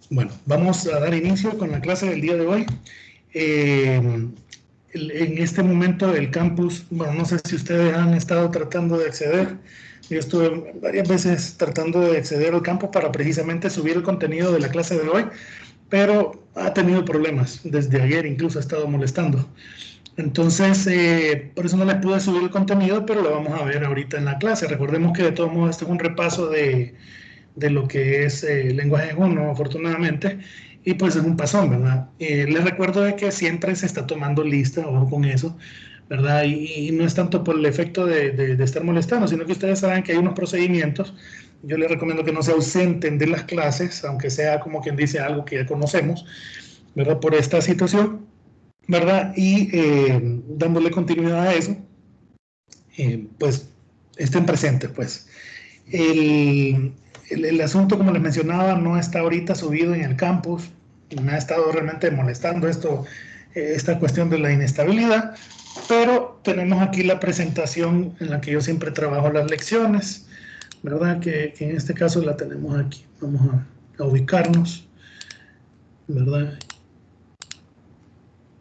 Bueno, vamos a dar inicio con la clase del día de hoy. En este momento el campus, bueno, no sé si ustedes han estado tratando de acceder. Yo estuve varias veces tratando de acceder al campus para precisamente subir el contenido de la clase de hoy, pero ha tenido problemas. Desde ayer incluso ha estado molestando. Entonces, por eso no les pude subir el contenido, pero lo vamos a ver ahorita en la clase. Recordemos que de todos modos este es un repaso de lo que es lenguaje 1, afortunadamente, y pues es un pasón, ¿verdad? Les recuerdo de que siempre se está tomando lista, ojo con eso, ¿verdad? Y no es tanto por el efecto de estar molestando, sino que ustedes saben que hay unos procedimientos. Yo les recomiendo que no se ausenten de las clases, aunque sea como quien dice algo que ya conocemos, ¿verdad? Por esta situación, ¿verdad? Y dándole continuidad a eso, pues estén presentes, pues. El asunto, como les mencionaba, no está ahorita subido en el campus. Me ha estado realmente molestando esta cuestión de la inestabilidad, pero tenemos aquí la presentación en la que yo siempre trabajo las lecciones, ¿verdad? Que en este caso la tenemos aquí. Vamos a ubicarnos, ¿verdad?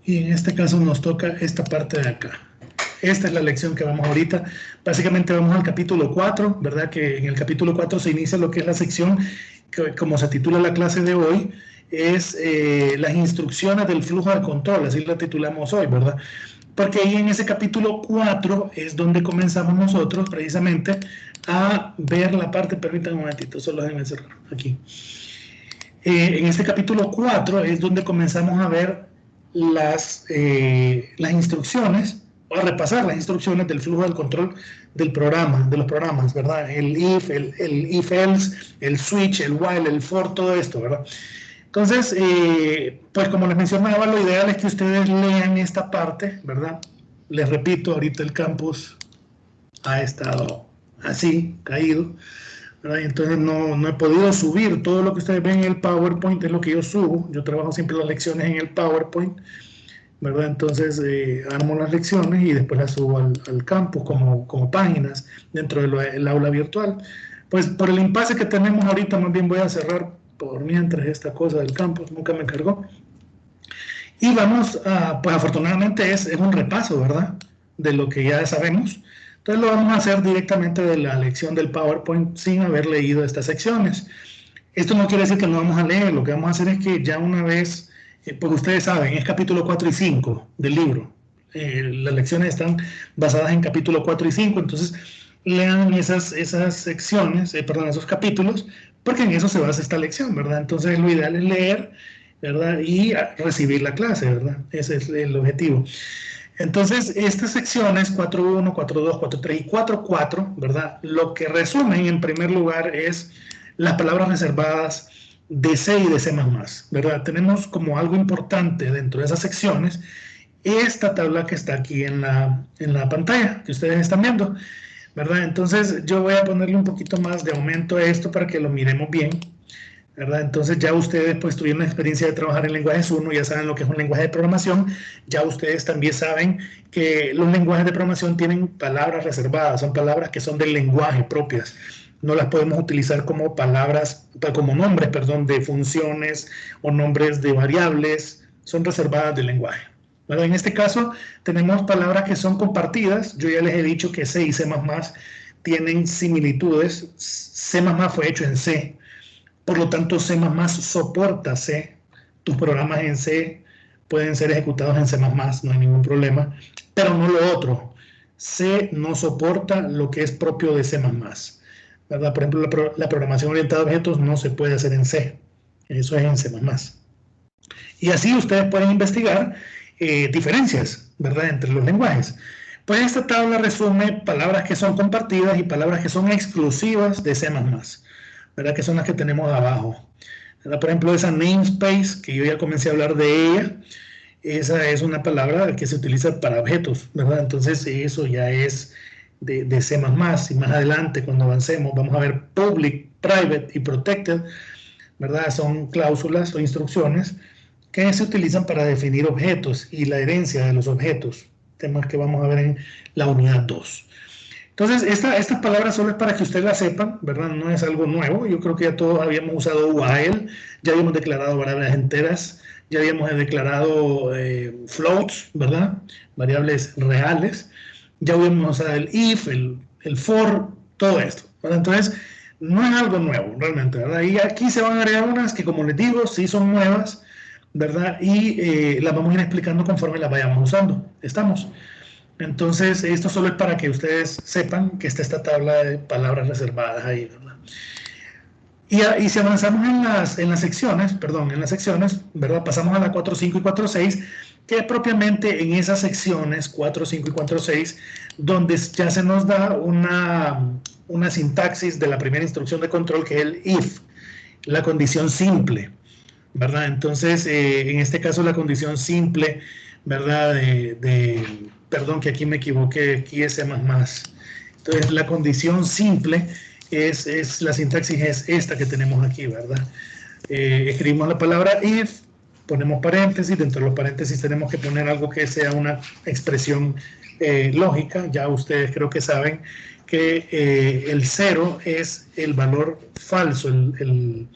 Y en este caso nos toca esta parte de acá. Esta es la lección que vamos ahorita. Básicamente vamos al capítulo 4, ¿verdad? Que en el capítulo 4 se inicia lo que es la sección, que como se titula la clase de hoy, es las instrucciones del flujo de control, así la titulamos hoy, ¿verdad? Porque ahí en ese capítulo 4 es donde comenzamos nosotros precisamente a ver la parte, permítanme un momentito, solo déjenme cerrar aquí. En este capítulo 4 es donde comenzamos a ver las instrucciones, o a repasar las instrucciones del flujo del control del programa, de los programas, ¿verdad? El if, el if else, el switch, el while, el for, todo esto, ¿verdad? Entonces, pues como les mencionaba, lo ideal es que ustedes lean esta parte, ¿verdad? Les repito, ahorita el campus ha estado así, caído, ¿verdad? Entonces no he podido subir todo lo que ustedes ven en el PowerPoint, es lo que yo subo. Yo trabajo siempre las lecciones en el PowerPoint, ¿verdad? Entonces armo las lecciones y después las subo al campus como páginas dentro del aula virtual. Pues por el impasse que tenemos ahorita, más bien voy a cerrar por mientras esta cosa del campus, nunca me cargó. Y vamos a, pues afortunadamente es un repaso, ¿verdad? De lo que ya sabemos. Entonces lo vamos a hacer directamente de la lección del PowerPoint sin haber leído estas secciones. Esto no quiere decir que no vamos a leer, lo que vamos a hacer es que ya una vez, pues ustedes saben, es capítulo 4 y 5 del libro. Las lecciones están basadas en capítulo 4 y 5, entonces lean esas secciones, perdón, esos capítulos, porque en eso se basa esta lección, ¿verdad? Entonces lo ideal es leer, ¿verdad? Y recibir la clase, ¿verdad? Ese es el objetivo. Entonces, estas secciones 4.1, 4.2, 4.3 y 4.4, ¿verdad? Lo que resumen en primer lugar es las palabras reservadas de C y de C++, ¿verdad? Tenemos como algo importante dentro de esas secciones esta tabla que está aquí en la pantalla, que ustedes están viendo, ¿verdad? Entonces, yo voy a ponerle un poquito más de aumento a esto para que lo miremos bien, ¿verdad? Entonces ya ustedes pues tuvieron la experiencia de trabajar en lenguajes 1, ya saben lo que es un lenguaje de programación, ya ustedes también saben que los lenguajes de programación tienen palabras reservadas, son palabras que son del lenguaje propias, no las podemos utilizar como palabras, como nombres, perdón, de funciones o nombres de variables, son reservadas del lenguaje. Bueno, en este caso tenemos palabras que son compartidas, yo ya les he dicho que C y C++ tienen similitudes, C++ fue hecho en C, por lo tanto, C++ soporta C. Tus programas en C pueden ser ejecutados en C++, no hay ningún problema, pero no lo otro. C no soporta lo que es propio de C++, ¿verdad? Por ejemplo, la programación orientada a objetos no se puede hacer en C, eso es en C++. Y así ustedes pueden investigar diferencias, ¿verdad?, entre los lenguajes. Pues esta tabla resume palabras que son compartidas y palabras que son exclusivas de C++. ¿Verdad? Que son las que tenemos abajo. ¿Verdad? Por ejemplo, esa namespace, que yo ya comencé a hablar de ella, esa es una palabra que se utiliza para objetos, ¿verdad? Entonces eso ya es de C++, y más adelante cuando avancemos vamos a ver public, private y protected, ¿verdad? Son cláusulas o instrucciones que se utilizan para definir objetos y la herencia de los objetos, temas que vamos a ver en la unidad 2. Entonces, estas palabras solo es para que ustedes las sepan, ¿verdad? No es algo nuevo. Yo creo que ya todos habíamos usado while, ya habíamos declarado variables enteras, ya habíamos declarado floats, ¿verdad? Variables reales. Ya habíamos usado el if, el for, todo esto, ¿verdad? Entonces, no es algo nuevo realmente, ¿verdad? Y aquí se van a agregar unas que, como les digo, sí son nuevas, ¿verdad? Y las vamos a ir explicando conforme las vayamos usando. ¿Estamos? Entonces, esto solo es para que ustedes sepan que está esta tabla de palabras reservadas ahí, ¿verdad? Y si avanzamos en las secciones, ¿verdad? Pasamos a la 4, 5 y 4, 6, que es propiamente en esas secciones 4, 5 y 4, 6, donde ya se nos da una sintaxis de la primera instrucción de control, que es el if, la condición simple, ¿verdad? Entonces, en este caso la condición simple, ¿verdad? Perdón, que aquí me equivoqué, aquí es C++. Entonces, la condición simple la sintaxis es esta que tenemos aquí, ¿verdad? Escribimos la palabra if, ponemos paréntesis, dentro de los paréntesis tenemos que poner algo que sea una expresión lógica. Ya ustedes creo que saben que el 0 es el valor falso, el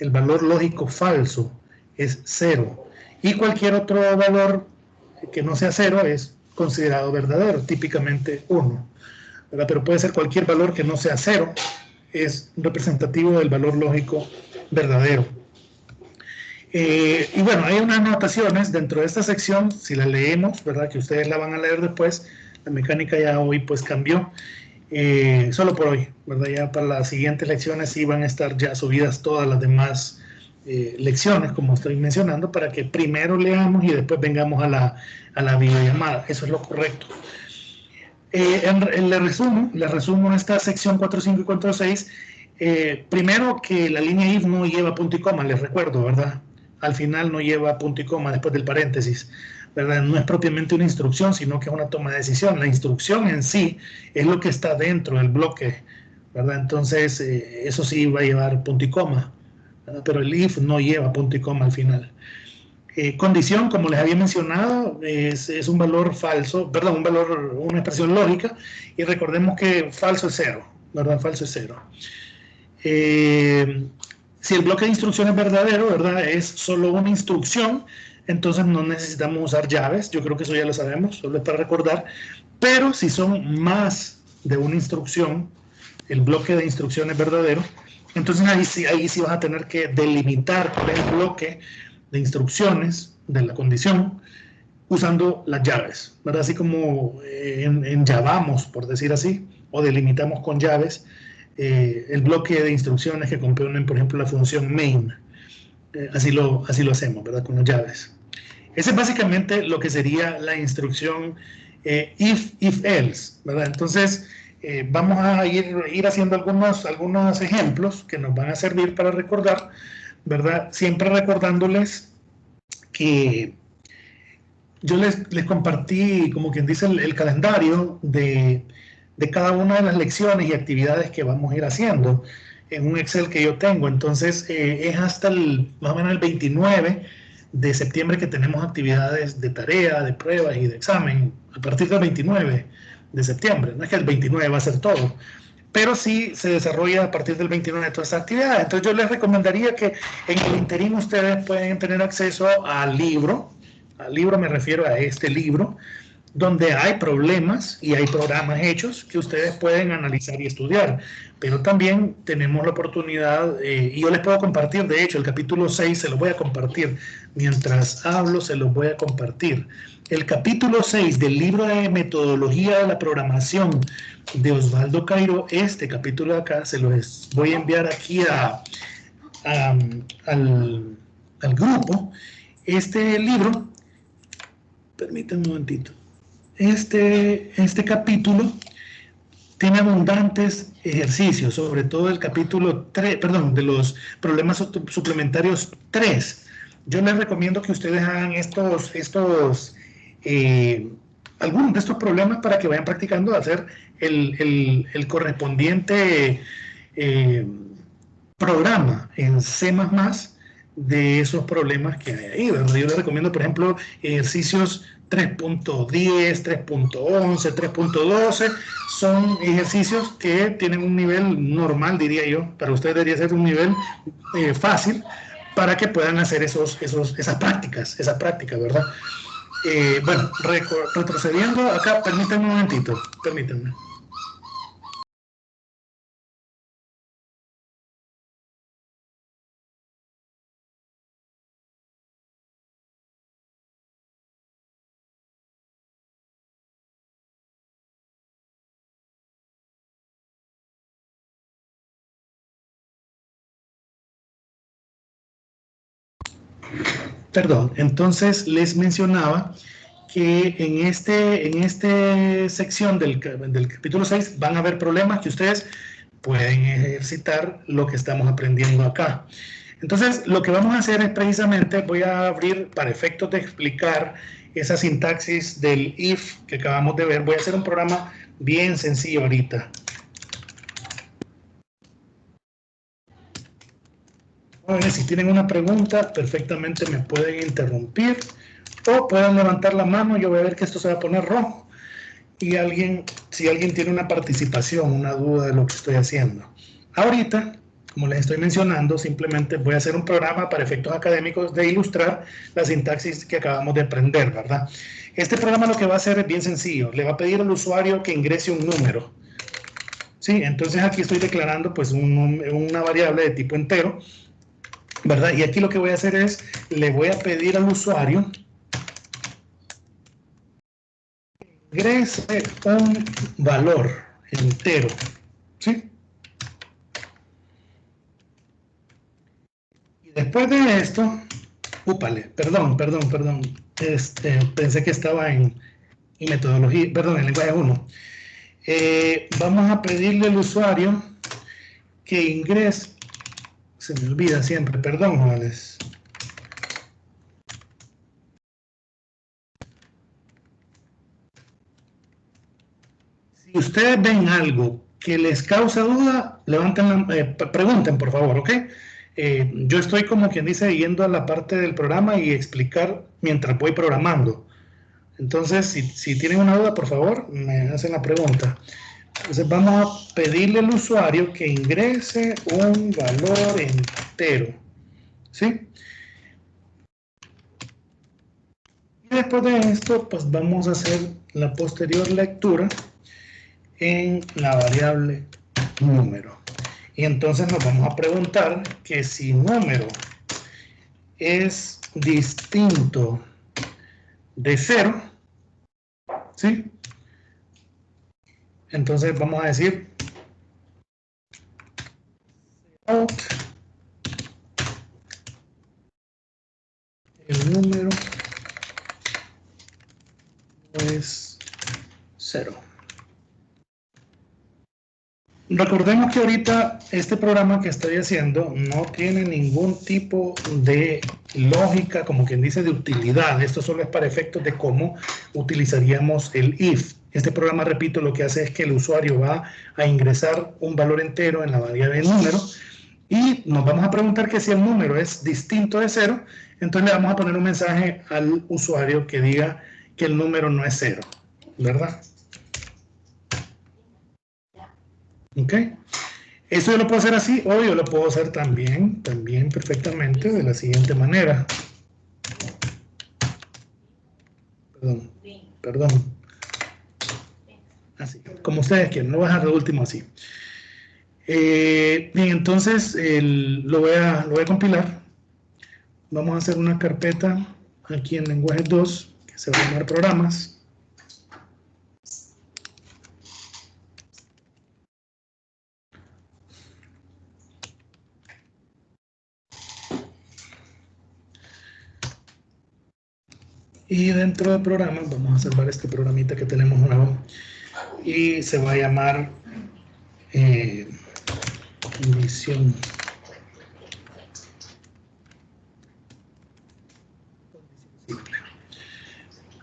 valor lógico falso es 0, y cualquier otro valor que no sea 0 es considerado verdadero, típicamente 1, ¿verdad? Pero puede ser cualquier valor que no sea 0, es representativo del valor lógico verdadero. Y bueno, hay unas notaciones dentro de esta sección, si la leemos, ¿verdad? Que ustedes la van a leer después, la mecánica ya hoy pues cambió. Solo por hoy, ¿verdad? Ya para las siguientes lecciones sí van a estar ya subidas todas las demás lecciones, como estoy mencionando, para que primero leamos y después vengamos a la videollamada. Eso es lo correcto. Le resumo esta sección 4, 5 y 4, 6. Primero, que la línea if no lleva punto y coma, les recuerdo, ¿verdad? Al final no lleva punto y coma después del paréntesis, ¿verdad? No es propiamente una instrucción, sino que es una toma de decisión. La instrucción en sí es lo que está dentro del bloque, ¿verdad? Entonces, eso sí va a llevar punto y coma, ¿verdad? Pero el if no lleva punto y coma al final. Condición, como les había mencionado, es un valor falso, perdón, una expresión lógica, y recordemos que falso es 0, ¿verdad? Falso es 0. Si el bloque de instrucción es verdadero, ¿verdad? Es solo una instrucción, entonces no necesitamos usar llaves. Yo creo que eso ya lo sabemos, solo es para recordar. Pero si son más de una instrucción, el bloque de instrucción es verdadero, entonces ahí sí vas a tener que delimitar cuál es el bloque de instrucciones de la condición usando las llaves, ¿verdad? Así como enllavamos, por decir así, o delimitamos con llaves el bloque de instrucciones que componen, por ejemplo, la función main. Así lo hacemos, ¿verdad? Con las llaves. Ese es básicamente lo que sería la instrucción if else, ¿verdad? Entonces, vamos a ir haciendo algunos ejemplos que nos van a servir para recordar, ¿verdad? Siempre recordándoles que yo les compartí, como quien dice, el calendario de cada una de las lecciones y actividades que vamos a ir haciendo en un Excel que yo tengo. Entonces, es hasta más o menos el 29 de septiembre que tenemos actividades de tarea, de pruebas y de examen, a partir del 29 de septiembre. No es que el 29 va a ser todo, pero sí se desarrolla a partir del 29 de todas estas actividades. Entonces yo les recomendaría que en el interín ustedes pueden tener acceso al libro me refiero a este libro, donde hay problemas y hay programas hechos que ustedes pueden analizar y estudiar. Pero también tenemos la oportunidad, y yo les puedo compartir, de hecho, el capítulo 6 se lo voy a compartir. Mientras hablo, se los voy a compartir. El capítulo 6 del libro de metodología de la programación de Cairo, este capítulo de acá, se los voy a enviar aquí al grupo. Este libro, permítanme un momentito, este capítulo tiene abundantes ejercicios, sobre todo el capítulo 3, perdón, de los problemas suplementarios 3. Yo les recomiendo que ustedes hagan algunos de estos problemas para que vayan practicando a hacer el correspondiente programa en C++ de esos problemas que hay ahí, ¿verdad? Yo les recomiendo, por ejemplo, ejercicios 3.10, 3.11, 3.12 son ejercicios que tienen un nivel normal, diría yo. Para ustedes debería ser un nivel fácil para que puedan hacer esas prácticas, ¿verdad? Bueno, retrocediendo acá, permítanme un momentito, permítanme. Perdón, entonces les mencionaba que en esta sección del capítulo 6 van a haber problemas que ustedes pueden ejercitar lo que estamos aprendiendo acá. Entonces, lo que vamos a hacer es precisamente, voy a abrir para efectos de explicar esa sintaxis del if que acabamos de ver, voy a hacer un programa bien sencillo ahorita. Bueno, si tienen una pregunta, perfectamente me pueden interrumpir o pueden levantar la mano. Yo voy a ver que esto se va a poner rojo. Y si alguien tiene una participación, una duda de lo que estoy haciendo. Ahorita, como les estoy mencionando, simplemente voy a hacer un programa para efectos académicos de ilustrar la sintaxis que acabamos de aprender, ¿verdad? Este programa lo que va a hacer es bien sencillo. Le va a pedir al usuario que ingrese un número. ¿Sí? Entonces aquí estoy declarando pues una variable de tipo entero, ¿verdad? Y aquí lo que voy a hacer es, le voy a pedir al usuario que ingrese un valor entero, ¿sí? Y después de esto, perdón, pensé que estaba en metodología, perdón, en lenguaje 1. Vamos a pedirle al usuario que ingrese, se me olvida siempre, perdón, jóvenes. Si ustedes ven algo que les causa duda, pregunten, por favor, ¿ok? Yo estoy como quien dice yendo a la parte del programa y explicar mientras voy programando. Entonces, si tienen una duda, por favor, me hacen la pregunta. Entonces vamos a pedirle al usuario que ingrese un valor entero, ¿sí? Y después de esto, pues vamos a hacer la posterior lectura en la variable número. Y entonces nos vamos a preguntar que si número es distinto de 0, ¿sí? Entonces vamos a decir out el número es 0. Recordemos que ahorita este programa que estoy haciendo no tiene ningún tipo de lógica, como quien dice, de utilidad. Esto solo es para efectos de cómo utilizaríamos el if. Este programa, repito, lo que hace es que el usuario va a ingresar un valor entero en la variable número y nos vamos a preguntar que si el número es distinto de 0, entonces le vamos a poner un mensaje al usuario que diga que el número no es 0, ¿verdad? ¿Ok? Eso yo lo puedo hacer así, o yo lo puedo hacer también perfectamente de la siguiente manera. Perdón. Así, como ustedes quieren, lo voy a dejar de último así. Bien, entonces lo voy a compilar. Vamos a hacer una carpeta aquí en lenguaje 2, que se va a llamar programas. Y dentro de programas vamos a salvar este programita que tenemos nuevo y se va a llamar inición.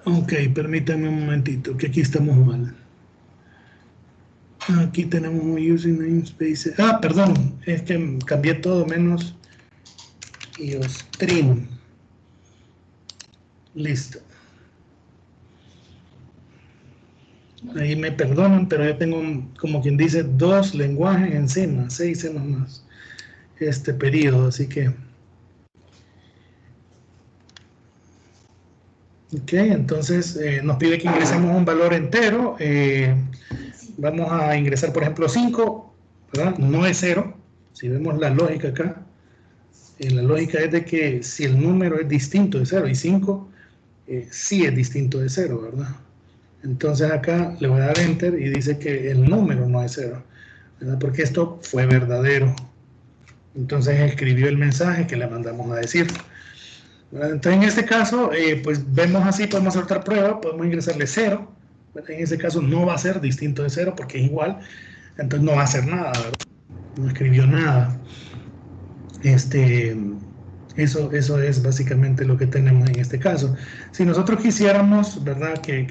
Ok, permítanme un momentito, que aquí estamos mal. Aquí tenemos un using namespace. Perdón, es que cambié todo menos iostream. Listo. Ahí me perdonan, pero yo tengo, como quien dice, 2 lenguajes encima, 6 más este periodo, así que... Ok, entonces nos pide que ingresemos un valor entero. Vamos a ingresar, por ejemplo, 5, ¿verdad? No es 0. Si vemos la lógica acá, la lógica es de que si el número es distinto de 0 y 5, sí es distinto de 0, ¿verdad? Entonces acá le voy a dar Enter y dice que el número no es 0, ¿verdad? Porque esto fue verdadero. Entonces escribió el mensaje que le mandamos a decir. Entonces en este caso, pues vemos así, podemos hacer otra prueba, podemos ingresarle 0. En ese caso no va a ser distinto de 0 porque es igual, entonces no va a hacer nada, ¿verdad? No escribió nada. Eso es básicamente lo que tenemos en este caso. Si nosotros quisiéramos, ¿verdad? Que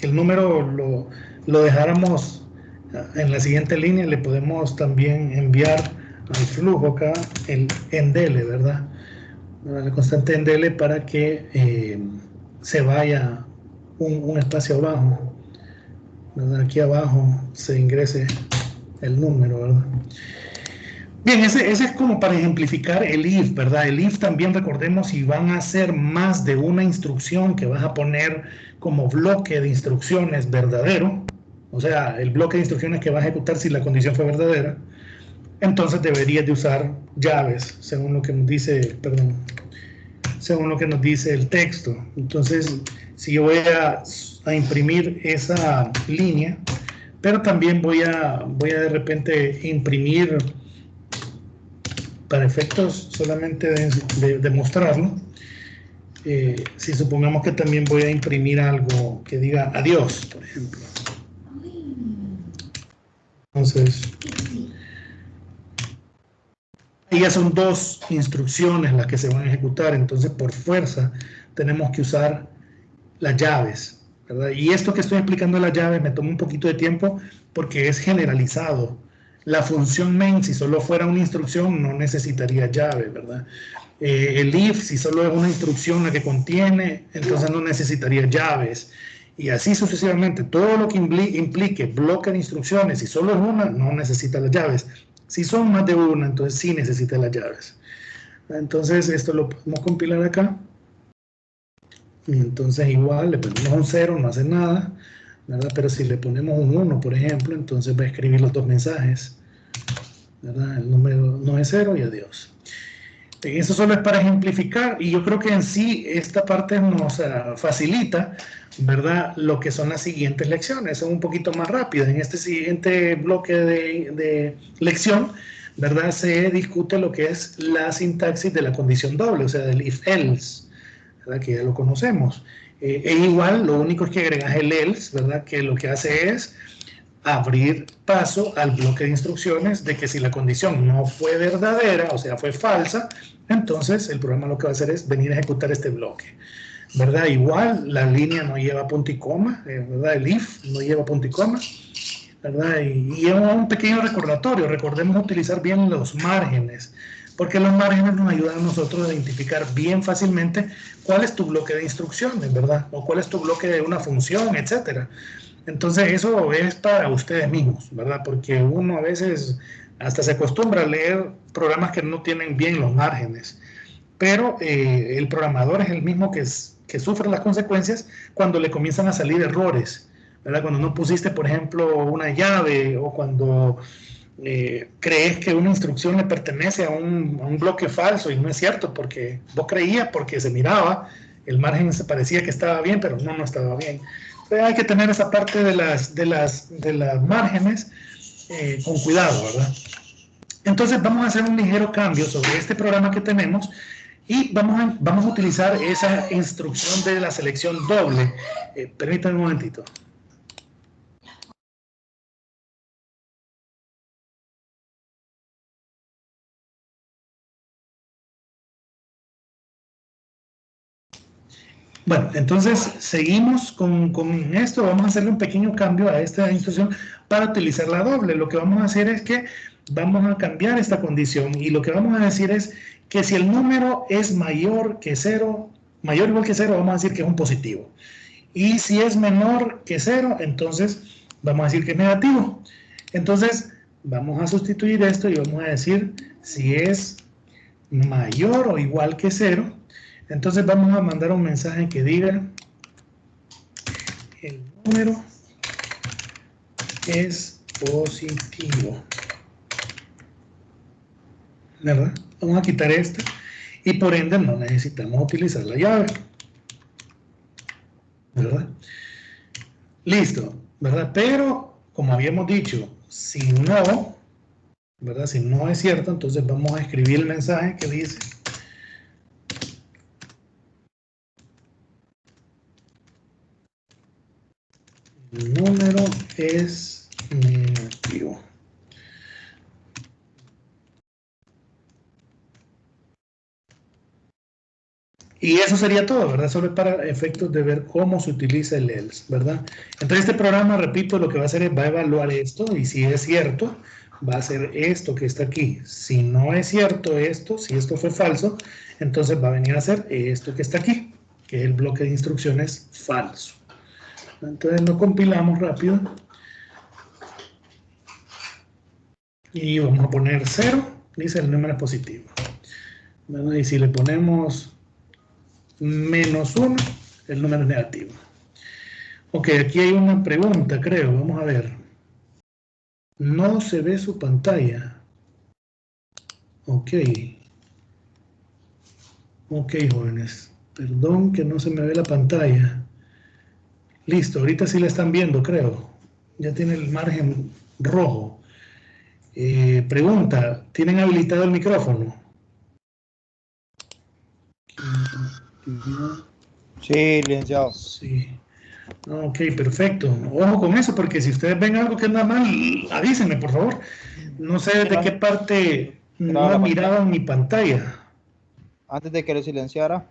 el número lo dejáramos en la siguiente línea, le podemos también enviar al flujo acá el endl, ¿verdad? La constante endl para que se vaya un espacio abajo, ¿verdad? Aquí abajo se ingrese el número, ¿verdad? Bien, ese es como para ejemplificar el if, ¿verdad? El if también, recordemos, si van a ser más de una instrucción que vas a poner como bloque de instrucciones verdadero, o sea, el bloque de instrucciones que va a ejecutar si la condición fue verdadera, entonces deberías de usar llaves, según lo que nos dice, según lo que nos dice el texto. Entonces, si yo voy a imprimir esa línea, pero también voy a de repente imprimir, para efectos solamente de mostrarlo, si supongamos que también voy a imprimir algo que diga adiós, por ejemplo. Entonces, ya son 2 instrucciones las que se van a ejecutar, entonces por fuerza tenemos que usar las llaves, ¿verdad? Y esto que estoy explicando de las llaves me toma un poquito de tiempo porque es generalizado. La función main, si solo fuera una instrucción, no necesitaría llave, ¿verdad? El if, si solo es una instrucción la que contiene, entonces no necesitaría llaves. Y así sucesivamente, todo lo que implique bloque de instrucciones, si solo es una, no necesita las llaves. Si son más de una, entonces sí necesita las llaves. Entonces esto lo podemos compilar acá. Y entonces igual le ponemos un 0, no hace nada, ¿verdad? Pero si le ponemos un 1, por ejemplo, entonces va a escribir los 2 mensajes, ¿verdad? El número no es 0 y adiós. Eso solo es para ejemplificar, y yo creo que en sí esta parte nos facilita, ¿verdad? Lo que son las siguientes lecciones, son un poquito más rápidas. En este siguiente bloque de lección, ¿verdad? Se discute lo que es la sintaxis de la condición doble, o sea, del if-else, ¿verdad? Que ya lo conocemos. E igual, lo único es que agregas el else, ¿verdad? Que lo que hace es abrir paso al bloque de instrucciones de que si la condición no fue verdadera, o sea, fue falsa, entonces el programa lo que va a hacer es venir a ejecutar este bloque, ¿verdad? Igual, la línea no lleva punto y coma, ¿verdad? El if no lleva punto y coma, ¿verdad? Y un pequeño recordatorio, recordemos utilizar bien los márgenes, porque los márgenes nos ayudan a nosotros a identificar bien fácilmente cuál es tu bloque de instrucciones, ¿verdad? O cuál es tu bloque de una función, etcétera. Entonces eso es para ustedes mismos, ¿verdad? Porque uno a veces hasta se acostumbra a leer programas que no tienen bien los márgenes, pero el programador es el mismo que sufre las consecuencias cuando le comienzan a salir errores, ¿verdad? Cuando no pusiste, por ejemplo, una llave, o cuando crees que una instrucción le pertenece a un bloque falso y no es cierto, porque vos creías porque se miraba, el margen se parecía que estaba bien, pero no estaba bien. Entonces hay que tener esa parte de las márgenes con cuidado, ¿verdad? Entonces vamos a hacer un ligero cambio sobre este programa que tenemos y vamos a utilizar esa instrucción de la selección doble. Permítanme un momentito. Bueno, entonces seguimos con esto, vamos a hacerle un pequeño cambio a esta instrucción para utilizar la doble. Lo que vamos a hacer es que vamos a cambiar esta condición y lo que vamos a decir es que si el número es mayor que 0, mayor o igual que 0, vamos a decir que es un positivo. Y si es menor que 0, entonces vamos a decir que es negativo. Entonces, vamos a sustituir esto y vamos a decir si es mayor o igual que 0. Entonces vamos a mandar un mensaje que diga el número es positivo. ¿Verdad? Vamos a quitar esto y por ende no necesitamos utilizar la llave. ¿Verdad? Listo, ¿verdad? Pero, como habíamos dicho, si no, ¿verdad? Si no es cierto, entonces vamos a escribir el mensaje que dice el número es negativo. Y eso sería todo, ¿verdad? Solo es para efectos de ver cómo se utiliza el else, ¿verdad? Entonces este programa, repito, lo que va a hacer es va a evaluar esto y si es cierto, va a hacer esto que está aquí. Si no es cierto esto, si esto fue falso, entonces va a venir a hacer esto que está aquí, que es el bloque de instrucciones falso. Entonces lo compilamos rápido. Y vamos a poner 0, dice el número es positivo. Bueno, y si le ponemos -1, el número es negativo. Ok, aquí hay una pregunta, creo. Vamos a ver. No se ve su pantalla. Ok. Ok, jóvenes. Perdón que no se me ve la pantalla. Listo, ahorita sí la están viendo, creo. Ya tiene el margen rojo. Pregunta, ¿tienen habilitado el micrófono? Sí, licenciado. Sí. Ok, perfecto. Ojo con eso, porque si ustedes ven algo que anda mal, avísenme, por favor. No sé desde qué parte no miraban mi pantalla. Antes de que lo silenciara.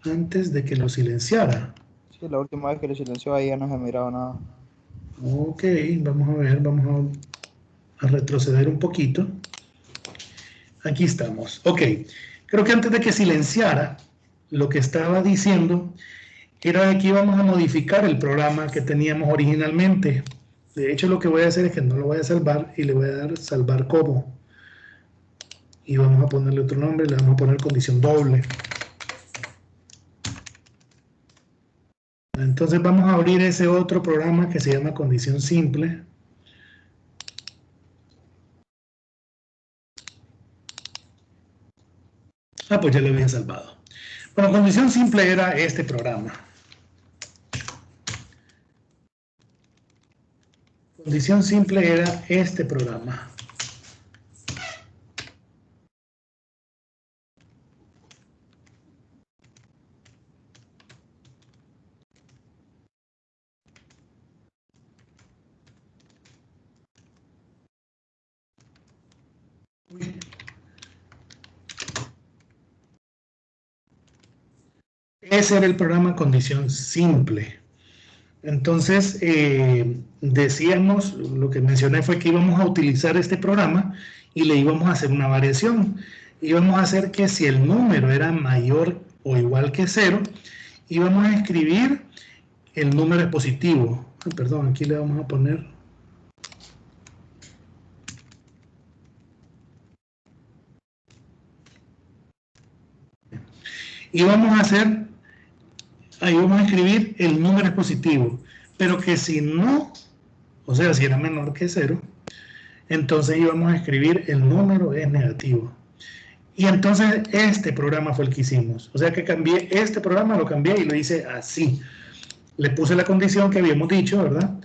Antes de que lo silenciara. Sí, la última vez que lo silenció ahí ya no se miraba nada. Ok, vamos a ver, vamos a retroceder un poquito. Aquí estamos. Ok, creo que antes de que silenciara, lo que estaba diciendo era que íbamos a modificar el programa que teníamos originalmente. De hecho, lo que voy a hacer es que no lo voy a salvar y le voy a dar salvar como. Y vamos a ponerle otro nombre, le vamos a poner condición doble. Entonces vamos a abrir ese otro programa que se llama condición simple. Ah, pues ya lo había salvado. Bueno, condición simple era este programa. Condición simple era este programa. Ese era el programa condición simple. Entonces, decíamos, lo que mencioné fue que íbamos a utilizar este programa y le íbamos a hacer una variación. Íbamos a hacer que si el número era mayor o igual que 0, íbamos a escribir el número es positivo. Perdón, aquí le vamos a poner. Y vamos a hacer, ahí vamos a escribir el número es positivo. Pero que si no, o sea, si era menor que 0, entonces íbamos a escribir el número es negativo. Y entonces este programa fue el que hicimos. O sea que cambié este programa, lo cambié y lo hice así. Le puse la condición que habíamos dicho, ¿verdad?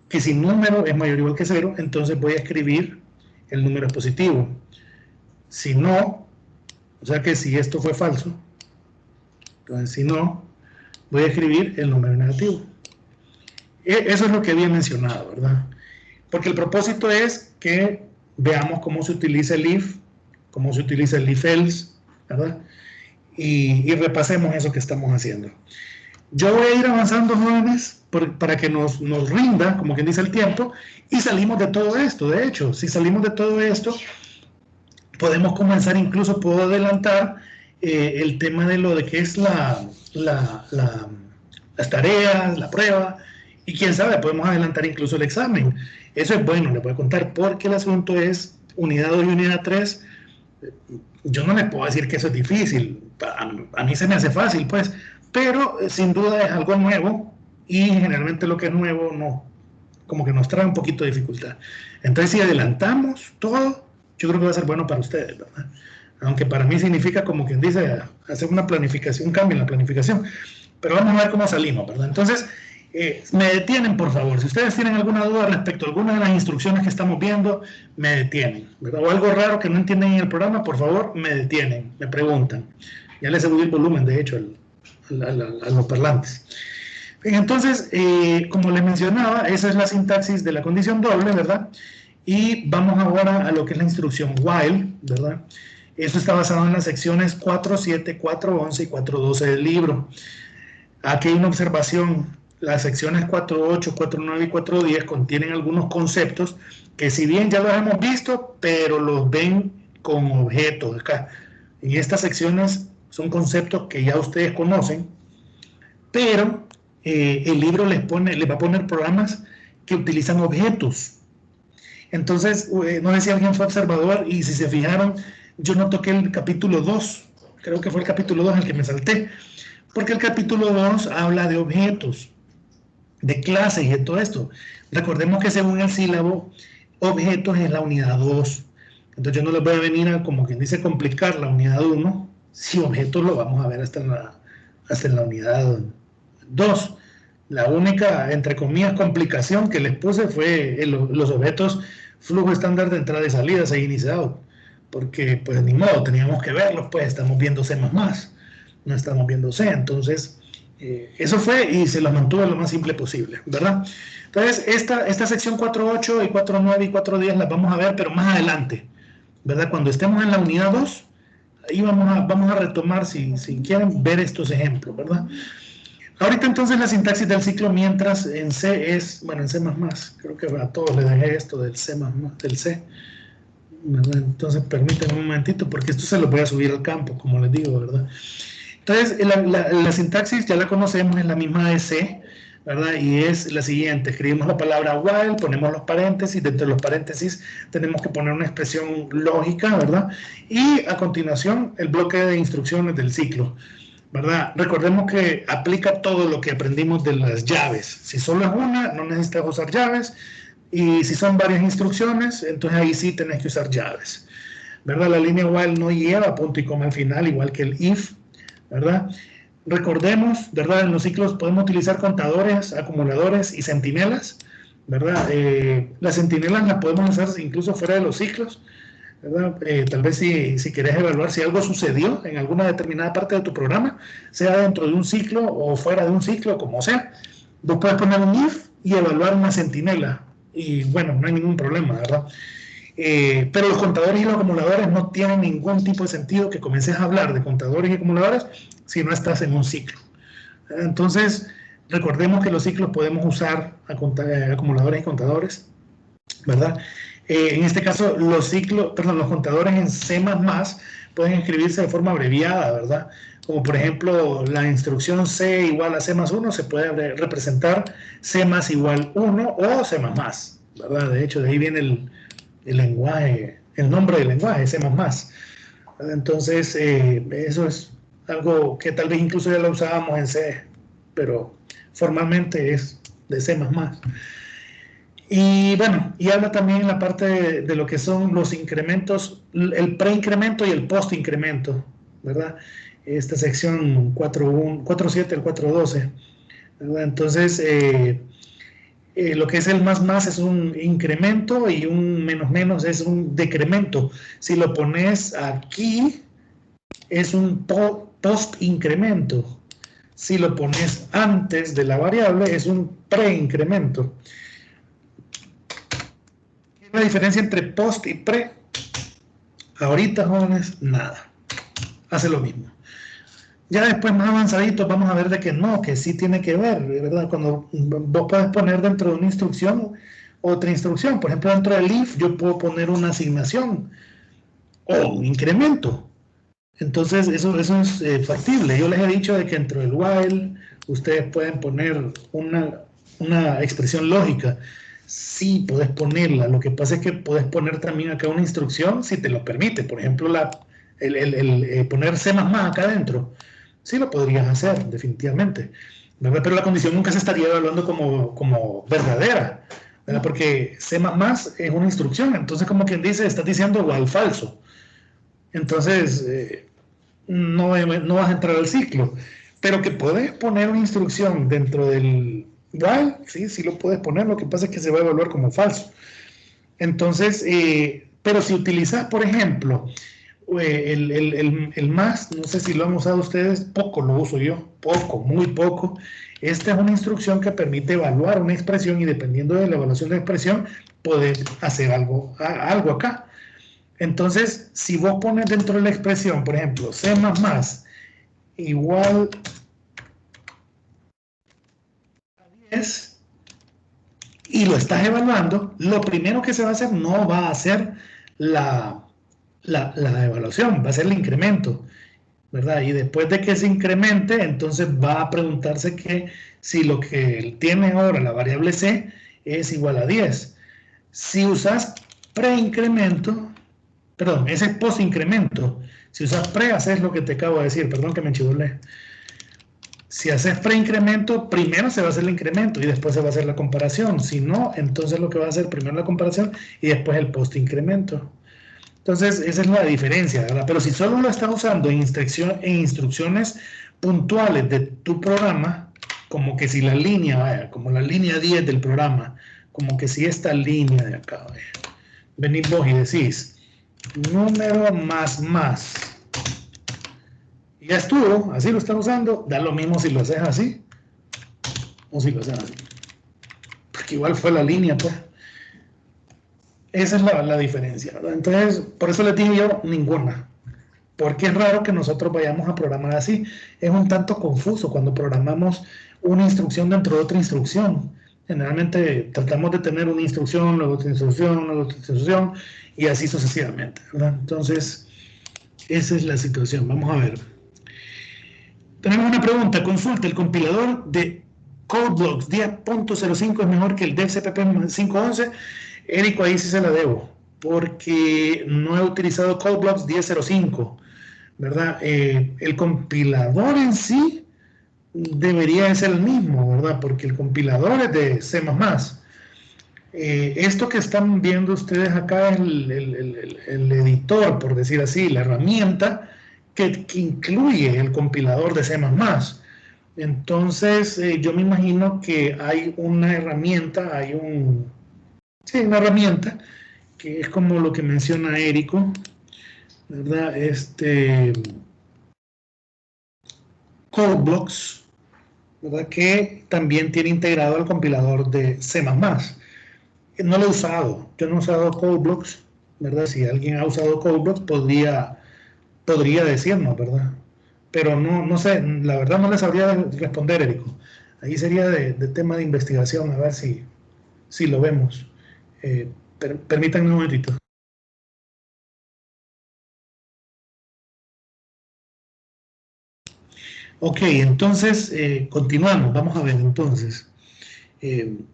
Que si número es mayor o igual que 0, entonces voy a escribir el número positivo. Si no, o sea que si esto fue falso, entonces si no, voy a escribir el número negativo. Eso es lo que había mencionado, ¿verdad? Porque el propósito es que veamos cómo se utiliza el if, cómo se utiliza el if else, ¿verdad? Y repasemos eso que estamos haciendo. Yo voy a ir avanzando, jóvenes, para que nos rinda, como quien dice, el tiempo, y salimos de todo esto. De hecho, si salimos de todo esto, podemos comenzar, incluso puedo adelantar el tema de lo de que es las tareas, la prueba, y quién sabe, podemos adelantar incluso el examen. Eso es bueno, les voy a contar, porque el asunto es unidad 2 y unidad 3. Yo no les puedo decir que eso es difícil, a mí se me hace fácil, pues, pero sin duda es algo nuevo, y generalmente lo que es nuevo no, como que nos trae un poquito de dificultad. Entonces, si adelantamos todo, yo creo que va a ser bueno para ustedes, ¿verdad? Aunque para mí significa, como quien dice, hacer una planificación, un cambio en la planificación. Pero vamos a ver cómo salimos, ¿verdad? Entonces, me detienen, por favor. Si ustedes tienen alguna duda respecto a alguna de las instrucciones que estamos viendo, me detienen, ¿verdad? O algo raro que no entienden en el programa, por favor, me detienen, me preguntan. Ya les subí el volumen, de hecho, a los parlantes. Bien, entonces, como les mencionaba, esa es la sintaxis de la condición doble, ¿verdad? Y vamos ahora a lo que es la instrucción while, ¿verdad? Eso está basado en las secciones 4.7, 4.11 y 4.12 del libro. Aquí hay una observación. Las secciones 4.8, 4.9 y 4.10 contienen algunos conceptos que, si bien ya los hemos visto, pero los ven con objetos acá. En estas secciones son conceptos que ya ustedes conocen, pero el libro les va a poner programas que utilizan objetos. Entonces, no sé si alguien fue observador, y si se fijaron, yo no toqué el capítulo 2, creo que fue el capítulo 2 el que me salté, porque el capítulo 2 habla de objetos, de clases y de todo esto. Recordemos que según el sílabo, objetos es la unidad 2. Entonces yo no les voy a venir a, como quien dice, complicar la unidad 1, si objetos lo vamos a ver hasta en la unidad 2. La única, entre comillas, complicación que les puse fue los objetos flujo estándar de entrada y salida, se ha iniciado, porque pues ni modo, teníamos que verlos, pues estamos viendo C++, no estamos viendo C, entonces eso fue, y se los mantuve lo más simple posible, ¿verdad? Entonces esta sección 4.8 y 4.9 y 4.10 las vamos a ver, pero más adelante, ¿verdad? Cuando estemos en la unidad 2, ahí vamos a retomar, si quieren ver estos ejemplos, ¿verdad? Ahorita entonces la sintaxis del ciclo, mientras en C es, bueno, en C++, creo que a todos les dejé esto del C++, del C, ¿verdad? Entonces permítanme un momentito, porque esto se lo voy a subir al campo, como les digo, ¿verdad? Entonces la sintaxis ya la conocemos, es la misma de C, ¿verdad? Y es la siguiente: escribimos la palabra while, ponemos los paréntesis, dentro de los paréntesis tenemos que poner una expresión lógica, ¿verdad? Y a continuación el bloque de instrucciones del ciclo, ¿verdad? Recordemos que aplica todo lo que aprendimos de las llaves. Si solo es una, no necesitas usar llaves, y si son varias instrucciones, entonces ahí sí tenés que usar llaves, ¿verdad? La línea while no lleva punto y coma al final, igual que el if, ¿verdad? Recordemos, ¿verdad? En los ciclos podemos utilizar contadores, acumuladores y centinelas, ¿verdad? Las centinelas las podemos usar incluso fuera de los ciclos, ¿verdad? Tal vez si querés evaluar si algo sucedió en alguna determinada parte de tu programa, sea dentro de un ciclo o fuera de un ciclo, como sea, vos puedes poner un if y evaluar una centinela, y bueno, no hay ningún problema, ¿verdad? Pero los contadores y los acumuladores no tienen ningún tipo de sentido que comiences a hablar de contadores y acumuladores si no estás en un ciclo. Entonces, recordemos que los ciclos podemos usar acumuladores y contadores, ¿verdad? En este caso, los contadores en C++ pueden escribirse de forma abreviada, ¿verdad? Como por ejemplo, la instrucción C igual a C+1 se puede representar C más igual 1 o C++, ¿verdad? De hecho, de ahí viene el lenguaje, el nombre del lenguaje, C++. Entonces, eso es algo que tal vez incluso ya lo usábamos en C, pero formalmente es de C++. Y bueno, y habla también en la parte de lo que son los incrementos, el preincremento y el postincremento, ¿verdad? Esta sección 4.7 al 4.12, ¿verdad? Entonces, lo que es el más es un incremento y un menos es un decremento. Si lo pones aquí, es un post-incremento. Si lo pones antes de la variable, es un preincremento. ¿Qué es la diferencia entre post y pre? Ahorita, jóvenes, nada. Hace lo mismo. Ya después, más avanzaditos, vamos a ver de que no, que sí tiene que ver, ¿verdad? Cuando vos puedes poner dentro de una instrucción otra instrucción. Por ejemplo, dentro del if yo puedo poner una asignación o un incremento. Entonces, eso es factible. Yo les he dicho de que dentro del while ustedes pueden poner una expresión lógica. Sí, puedes ponerla. Lo que pasa es que puedes poner también acá una instrucción si te lo permite. Por ejemplo, poner C++ acá adentro. Sí lo podrías hacer, definitivamente, ¿verdad? Pero la condición nunca se estaría evaluando como verdadera, ¿verdad? Porque C++ es una instrucción. Entonces, como quien dice, estás diciendo igual falso. Entonces, no vas a entrar al ciclo. Pero que puedes poner una instrucción dentro del while, sí lo puedes poner, lo que pasa es que se va a evaluar como falso. Entonces, pero si utilizas, por ejemplo, el más, no sé si lo han usado ustedes, poco lo uso yo, poco, muy poco. Esta es una instrucción que permite evaluar una expresión y dependiendo de la evaluación de expresión, poder hacer algo acá. Entonces, si vos pones dentro de la expresión, por ejemplo, C++ igual a 10 y lo estás evaluando, lo primero que se va a hacer no va a ser la evaluación, va a ser el incremento, ¿verdad? Y después de que se incremente, entonces va a preguntarse que si lo que tiene ahora la variable C es igual a 10. Si usas preincremento, perdón, ese es postincremento. Si usas pre, haces lo que te acabo de decir, perdón que me enchivolé. Si haces preincremento, primero se va a hacer el incremento y después se va a hacer la comparación. Si no, entonces lo que va a hacer primero la comparación y después el postincremento. Entonces, esa es la diferencia, ¿verdad? Pero si solo lo estás usando en instrucciones puntuales de tu programa, como que si la línea, vaya, como la línea 10 del programa, como que si esta línea de acá, vaya, venís vos y decís, número más, y ya estuvo, así lo estás usando, da lo mismo si lo haces así, o si lo haces así, porque igual fue la línea, pues. Esa es la diferencia, ¿verdad? Entonces, por eso les digo yo, ninguna. Porque es raro que nosotros vayamos a programar así. Es un tanto confuso cuando programamos una instrucción dentro de otra instrucción. Generalmente tratamos de tener una instrucción, luego otra instrucción, luego otra instrucción, y así sucesivamente, ¿verdad? Entonces, esa es la situación. Vamos a ver. Tenemos una pregunta. Consulta, ¿el compilador de CodeBlocks 10.05 es mejor que el de CPP 511? Érico, ahí sí se la debo, porque no he utilizado CodeBlocks 10.05, ¿verdad? El compilador en sí debería de ser el mismo, ¿verdad? Porque el compilador es de C++. Esto que están viendo ustedes acá es el editor, por decir así, la herramienta que incluye el compilador de C++. Entonces, yo me imagino que hay una herramienta, sí, una herramienta que es como lo que menciona Érico, ¿verdad? CodeBlocks, ¿verdad? Que también tiene integrado el compilador de C++. No lo he usado, yo no he usado CodeBlocks, ¿verdad? Si alguien ha usado CodeBlocks podría decirnos, ¿verdad? Pero no sé, la verdad no le sabría responder, Érico. Ahí sería de tema de investigación, a ver si lo vemos. Permítanme un momentito. Ok, entonces continuamos, vamos a ver entonces.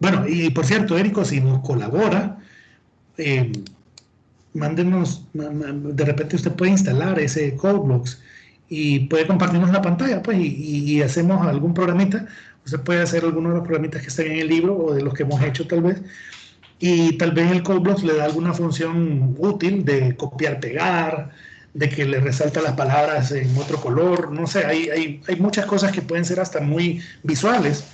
Bueno, y por cierto, Érico, si nos colabora, mándenos, de repente usted puede instalar ese CodeBlocks y puede compartirnos la pantalla, pues, y hacemos algún programita. Usted puede hacer alguno de los programitas que estén en el libro o de los que hemos hecho tal vez, y tal vez el CodeBlocks le da alguna función útil de copiar, pegar, de que le resalta las palabras en otro color, no sé, hay muchas cosas que pueden ser hasta muy visuales,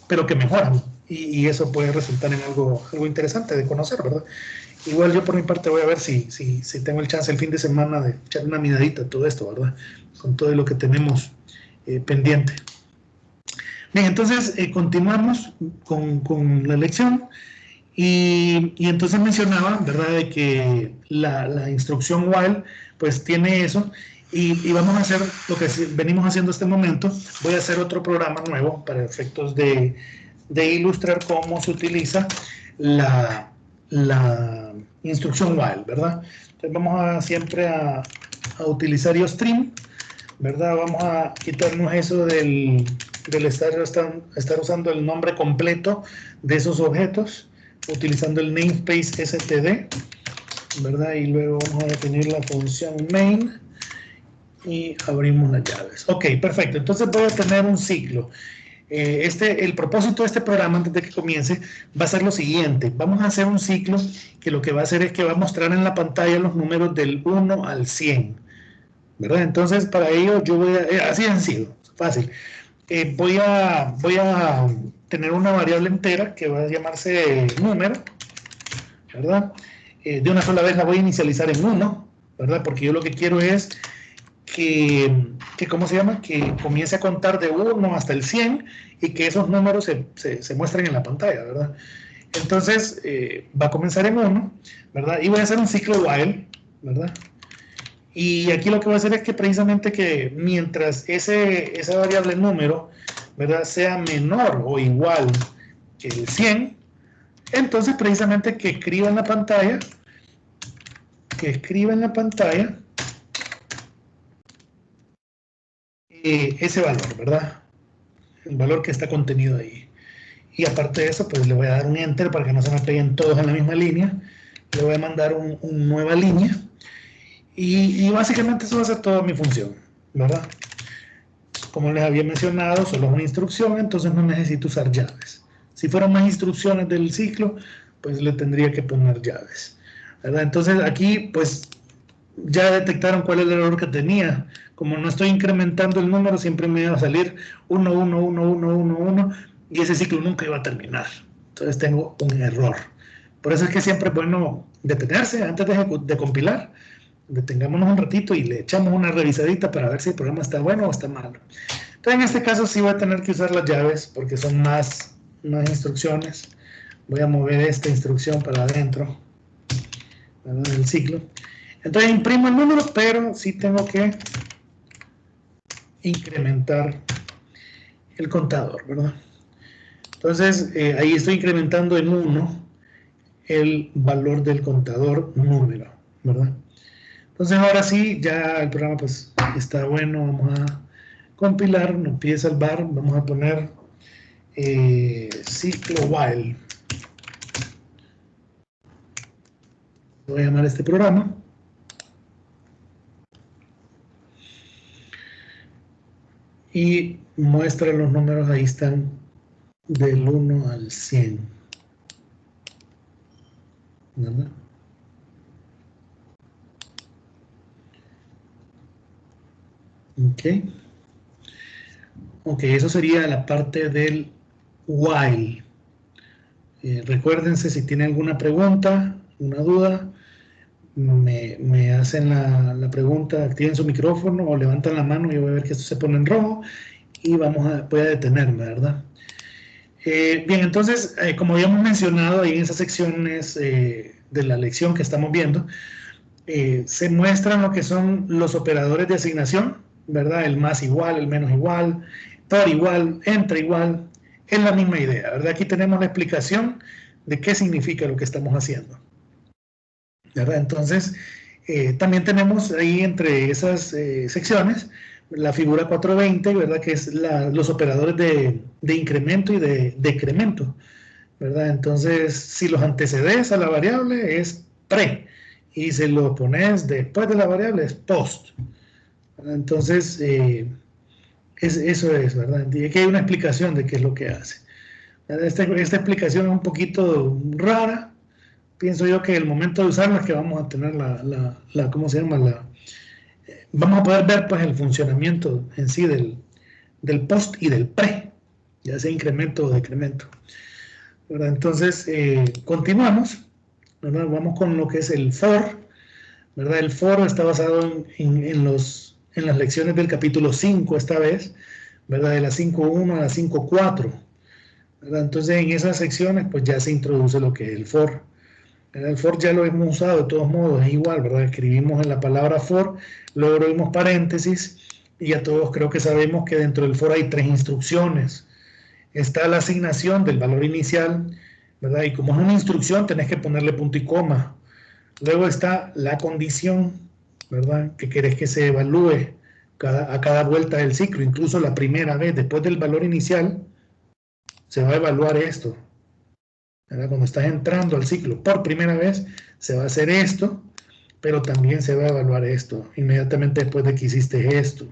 pero que mejoran, y eso puede resultar en algo interesante de conocer, ¿verdad? Igual yo por mi parte voy a ver si tengo el chance el fin de semana de echar una miradita a todo esto, ¿verdad? Con todo lo que tenemos pendiente. Bien, entonces continuamos con la lección. Y entonces mencionaba, ¿verdad?, de que la instrucción while, pues tiene eso, y vamos a hacer lo que venimos haciendo este momento. Voy a hacer otro programa nuevo para efectos de ilustrar cómo se utiliza la instrucción while, ¿verdad? Entonces vamos siempre a utilizar IOStream, ¿verdad? Vamos a quitarnos eso del del estar usando el nombre completo de esos objetos, utilizando el namespace std, ¿verdad? Y luego vamos a definir la función main y abrimos las llaves. Ok, perfecto. Entonces voy a tener un ciclo. El propósito de este programa, antes de que comience, va a ser lo siguiente. Vamos a hacer un ciclo que lo que va a hacer es que va a mostrar en la pantalla los números del 1 al 100, ¿verdad? Entonces, para ello yo voy a... así de sencillo, fácil. Voy a tener una variable entera que va a llamarse número, ¿verdad? De una sola vez la voy a inicializar en 1, ¿verdad? Porque yo lo que quiero es que ¿cómo se llama? Que comience a contar de 1 hasta el 100 y que esos números se muestren en la pantalla, ¿verdad? Entonces, va a comenzar en 1, ¿verdad? Y voy a hacer un ciclo while, ¿verdad? Y aquí lo que voy a hacer es que precisamente que mientras esa variable número, ¿verdad?, sea menor o igual que el 100, entonces precisamente que escriba en la pantalla, ese valor, ¿verdad? El valor que está contenido ahí. Y aparte de eso, pues le voy a dar un enter para que no se me peguen todos en la misma línea. Le voy a mandar una nueva línea. Y básicamente eso va a ser toda mi función, ¿verdad? Como les había mencionado, solo es una instrucción, entonces no necesito usar llaves. Si fueran más instrucciones del ciclo, pues le tendría que poner llaves, ¿verdad? Entonces aquí, pues, ya detectaron cuál es el error que tenía. Como no estoy incrementando el número, siempre me iba a salir 1, 1, 1, 1, 1, 1, y ese ciclo nunca iba a terminar. Entonces tengo un error. Por eso es que siempre es bueno detenerse antes de compilar. Detengámonos un ratito y le echamos una revisadita para ver si el programa está bueno o está malo. Entonces en este caso sí voy a tener que usar las llaves porque son más instrucciones. Voy a mover esta instrucción para adentro, ¿verdad?, del ciclo. Entonces imprimo el número, pero sí tengo que incrementar el contador, ¿verdad? Entonces ahí estoy incrementando en 1 el valor del contador número, ¿verdad? Entonces ahora sí, ya el programa pues está bueno. Vamos a compilar, nos pide salvar, vamos a poner ciclo while. Voy a llamar a este programa. Y muestra los números, ahí están, del 1 al 100. ¿Verdad? Ok. Ok, eso sería la parte del while. Recuérdense, si tienen alguna pregunta, una duda, me hacen la pregunta, activen su micrófono o levantan la mano. Yo voy a ver que esto se pone en rojo y voy a detenerme, ¿verdad? Bien, entonces, como habíamos mencionado ahí en esas secciones de la lección que estamos viendo, se muestran lo que son los operadores de asignación, ¿verdad? El más igual, el menos igual, por igual, entre igual, es la misma idea, ¿verdad? Aquí tenemos la explicación de qué significa lo que estamos haciendo, ¿verdad? Entonces, también tenemos ahí entre esas secciones la figura 420, ¿verdad?, que es los operadores de incremento y de decremento, ¿verdad? Entonces, si los antecedes a la variable es pre, y si lo pones después de la variable es post, ¿verdad? Entonces, eso es, ¿verdad? Y aquí hay una explicación de qué es lo que hace. Esta explicación es un poquito rara. Pienso yo que el momento de usarla es que vamos a tener ¿cómo se llama? Vamos a poder ver pues el funcionamiento en sí del post y del pre, ya sea incremento o decremento, ¿verdad? Entonces, continuamos, ¿verdad? Vamos con lo que es el for, ¿verdad? El for está basado en las lecciones del capítulo 5 esta vez, ¿verdad? De la 5.1 a la 5.4, ¿verdad? Entonces, en esas secciones pues ya se introduce lo que es el for. El for ya lo hemos usado de todos modos, es igual, ¿verdad? Escribimos en la palabra for, luego abrimos paréntesis, y ya todos creo que sabemos que dentro del for hay 3 instrucciones. Está la asignación del valor inicial, ¿verdad? Y como es una instrucción, tenés que ponerle punto y coma. Luego está la condición, ¿verdad?, que querés que se evalúe a cada vuelta del ciclo, incluso la primera vez, después del valor inicial, se va a evaluar esto, ¿verdad? Cuando estás entrando al ciclo por primera vez, se va a hacer esto, pero también se va a evaluar esto, inmediatamente después de que hiciste esto,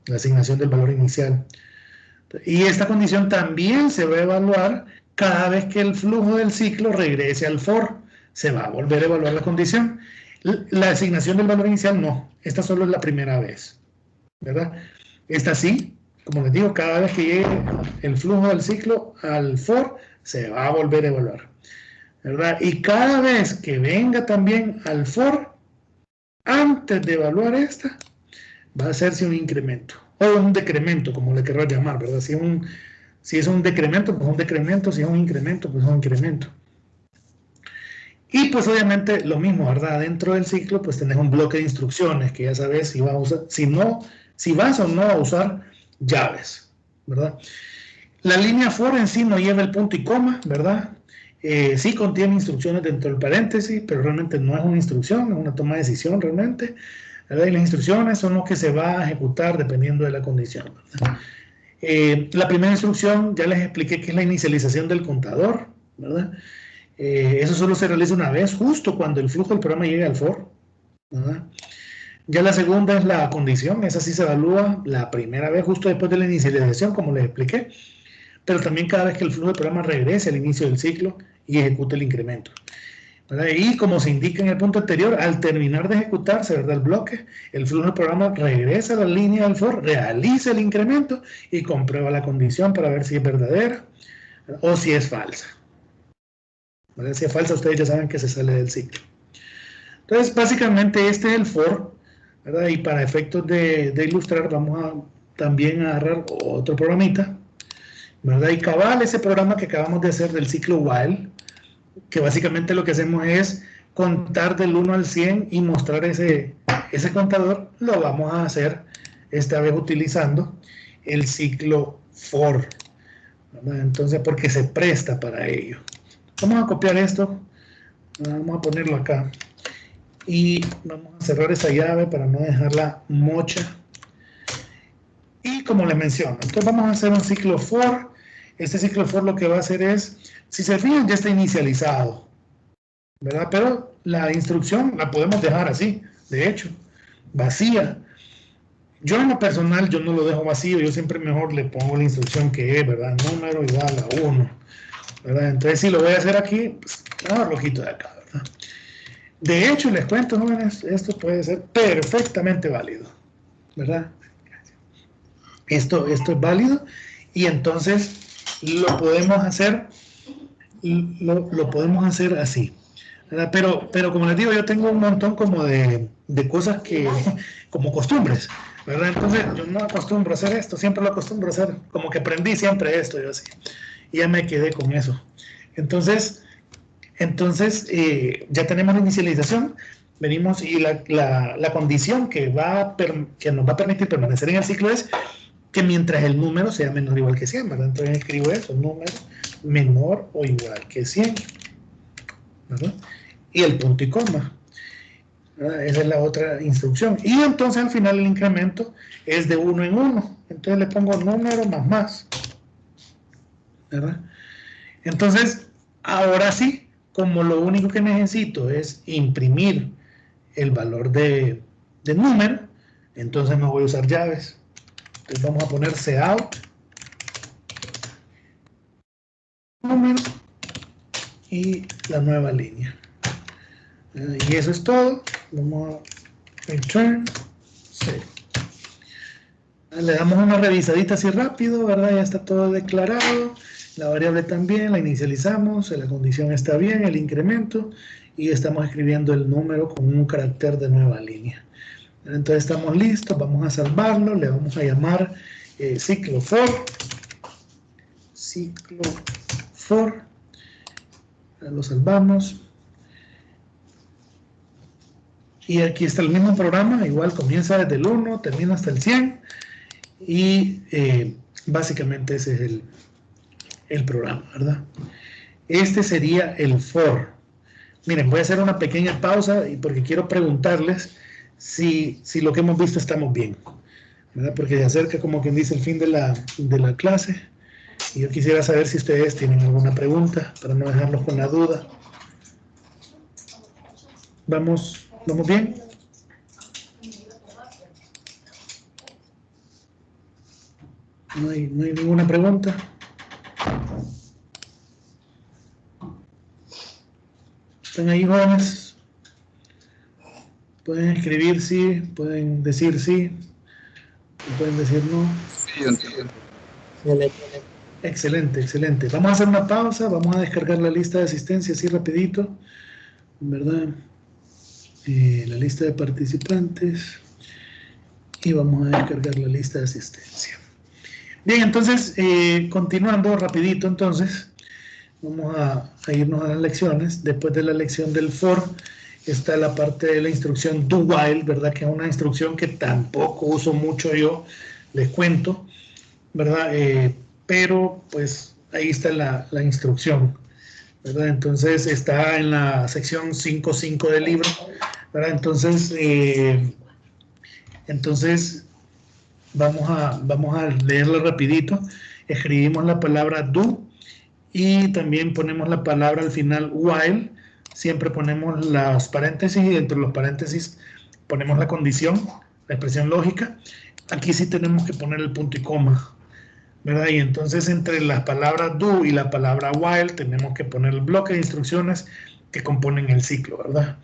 la asignación del valor inicial. Y esta condición también se va a evaluar cada vez que el flujo del ciclo regrese al for. Se va a volver a evaluar la condición. La asignación del valor inicial no. Esta solo es la primera vez, ¿verdad? Esta sí, como les digo, cada vez que llegue el flujo del ciclo al for, se va a volver a evaluar, ¿verdad? Y cada vez que venga también al for, antes de evaluar esta, va a hacerse un incremento o un decremento, como le querrás llamar, ¿verdad? Si es un decremento, pues un decremento; si es un incremento, pues un incremento. Y pues obviamente lo mismo, ¿verdad? Dentro del ciclo pues tenés un bloque de instrucciones que ya sabes si vas a usar, si vas o no a usar llaves, ¿verdad? La línea for en sí no lleva el punto y coma, ¿verdad? Sí contiene instrucciones dentro del paréntesis, pero realmente no es una instrucción, es una toma de decisión realmente, ¿verdad? Y las instrucciones son lo que se va a ejecutar dependiendo de la condición, ¿verdad? La primera instrucción ya les expliqué que es la inicialización del contador, ¿verdad? Eso solo se realiza una vez, justo cuando el flujo del programa llegue al for, ¿verdad? Ya la segunda es la condición, esa sí se evalúa la primera vez, justo después de la inicialización, como les expliqué, pero también cada vez que el flujo del programa regrese al inicio del ciclo y ejecute el incremento, ¿verdad? Y como se indica en el punto anterior, al terminar de ejecutarse, ¿verdad?, el bloque, el flujo del programa regresa a la línea del for, realiza el incremento y comprueba la condición para ver si es verdadera o si es falsa. ¿Verdad? Si es falsa, ustedes ya saben que se sale del ciclo. Entonces, básicamente este es el for, ¿verdad? Y para efectos de ilustrar, vamos a también agarrar otro programita, ¿verdad? Y cabal, ese programa que acabamos de hacer del ciclo while, que básicamente lo que hacemos es contar del 1 al 100 y mostrar ese contador, lo vamos a hacer esta vez utilizando el ciclo for, ¿verdad? Entonces, porque se presta para ello. Vamos a copiar esto, vamos a ponerlo acá y vamos a cerrar esa llave para no dejarla mocha. Y como les menciono, entonces vamos a hacer un ciclo for. Este ciclo for lo que va a hacer es, si se fijan, ya está inicializado, ¿verdad? Pero la instrucción la podemos dejar así, de hecho, vacía. Yo en lo personal, yo no lo dejo vacío, yo siempre mejor le pongo la instrucción que es, ¿verdad? Número igual a 1, ¿verdad? Entonces, si lo voy a hacer aquí, pues, rojito de acá, ¿verdad? De hecho, les cuento, jóvenes, esto puede ser perfectamente válido, ¿verdad? Esto es válido y entonces lo podemos hacer así, ¿verdad? Pero como les digo, yo tengo un montón como de cosas que, como costumbres, ¿verdad? Entonces yo no acostumbro a hacer esto, siempre lo acostumbro a hacer, como que aprendí siempre esto, yo así, y ya me quedé con eso. Entonces ya tenemos la inicialización, venimos y la condición que nos va a permitir permanecer en el ciclo es que mientras el número sea menor o igual que 100, ¿verdad? Entonces escribo eso, número menor o igual que 100, ¿verdad? Y el punto y coma, ¿verdad? Esa es la otra instrucción. Y entonces al final el incremento es de 1 en 1. Entonces le pongo número más, ¿verdad? Entonces, ahora sí, como lo único que necesito es imprimir el valor de número, entonces me voy a usar llaves. Entonces vamos a poner cout número y la nueva línea. Y eso es todo. Vamos a return save. Le damos una revisadita así rápido, ¿verdad? Ya está todo declarado. La variable también, la inicializamos, la condición está bien, el incremento, y estamos escribiendo el número con un carácter de nueva línea. Entonces estamos listos, vamos a salvarlo, le vamos a llamar ciclo for, lo salvamos. Y aquí está el mismo programa, igual comienza desde el 1, termina hasta el 100, y básicamente ese es el programa, ¿verdad? Este sería el for. Miren, voy a hacer una pequeña pausa porque quiero preguntarles si lo que hemos visto estamos bien, ¿verdad? Porque se acerca, como quien dice, el fin de la clase. Y yo quisiera saber si ustedes tienen alguna pregunta para no dejarlos con la duda. ¿Vamos bien? ¿No hay ninguna pregunta? ¿Están ahí, jóvenes? Pueden escribir sí, pueden decir sí, pueden decir no. Sí, entiendo. Excelente, excelente. Vamos a hacer una pausa, vamos a descargar la lista de asistencia así rapidito, ¿verdad? La lista de participantes y vamos a descargar la lista de asistencia. Bien, entonces, continuando rapidito, entonces, vamos a irnos a las lecciones. Después de la lección del for, está la parte de la instrucción do while, ¿verdad? Que es una instrucción que tampoco uso mucho yo, les cuento, ¿verdad? Pero, pues, ahí está la instrucción, ¿verdad? Entonces, está en la sección 5.5 del libro, ¿verdad? Entonces, vamos a leerla rapidito. Escribimos la palabra do y también ponemos la palabra al final while. Siempre ponemos las paréntesis y dentro de los paréntesis ponemos la condición, la expresión lógica. Aquí sí tenemos que poner el punto y coma, ¿verdad? Y entonces entre las palabras do y la palabra while tenemos que poner el bloque de instrucciones que componen el ciclo, ¿verdad?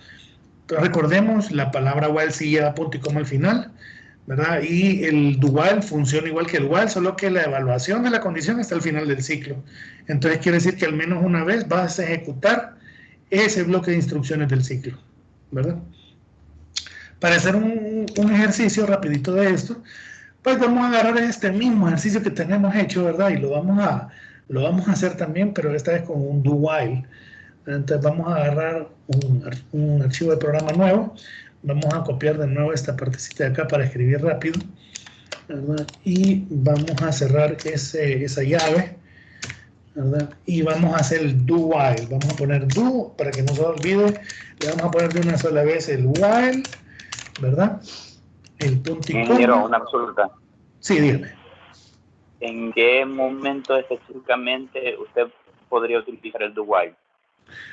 Entonces recordemos, la palabra while sí lleva punto y coma al final, ¿verdad? Y el do while funciona igual que el while, solo que la evaluación de la condición está al final del ciclo. Entonces quiere decir que al menos una vez vas a ejecutar ese bloque de instrucciones del ciclo, ¿verdad? Para hacer un ejercicio rapidito de esto, pues vamos a agarrar este mismo ejercicio que tenemos hecho, ¿verdad? Y lo vamos a hacer también, pero esta vez con un do while. Entonces vamos a agarrar un archivo de programa nuevo, vamos a copiar de nuevo esta partecita de acá para escribir rápido, ¿verdad? Y vamos a cerrar esa llave, ¿verdad? Y vamos a hacer el do while, vamos a poner do, para que no se olvide, le vamos a poner de una sola vez el while, ¿verdad? El punto y coma. Ingeniero, una consulta. Sí, dígame. ¿En qué momento específicamente usted podría utilizar el do while?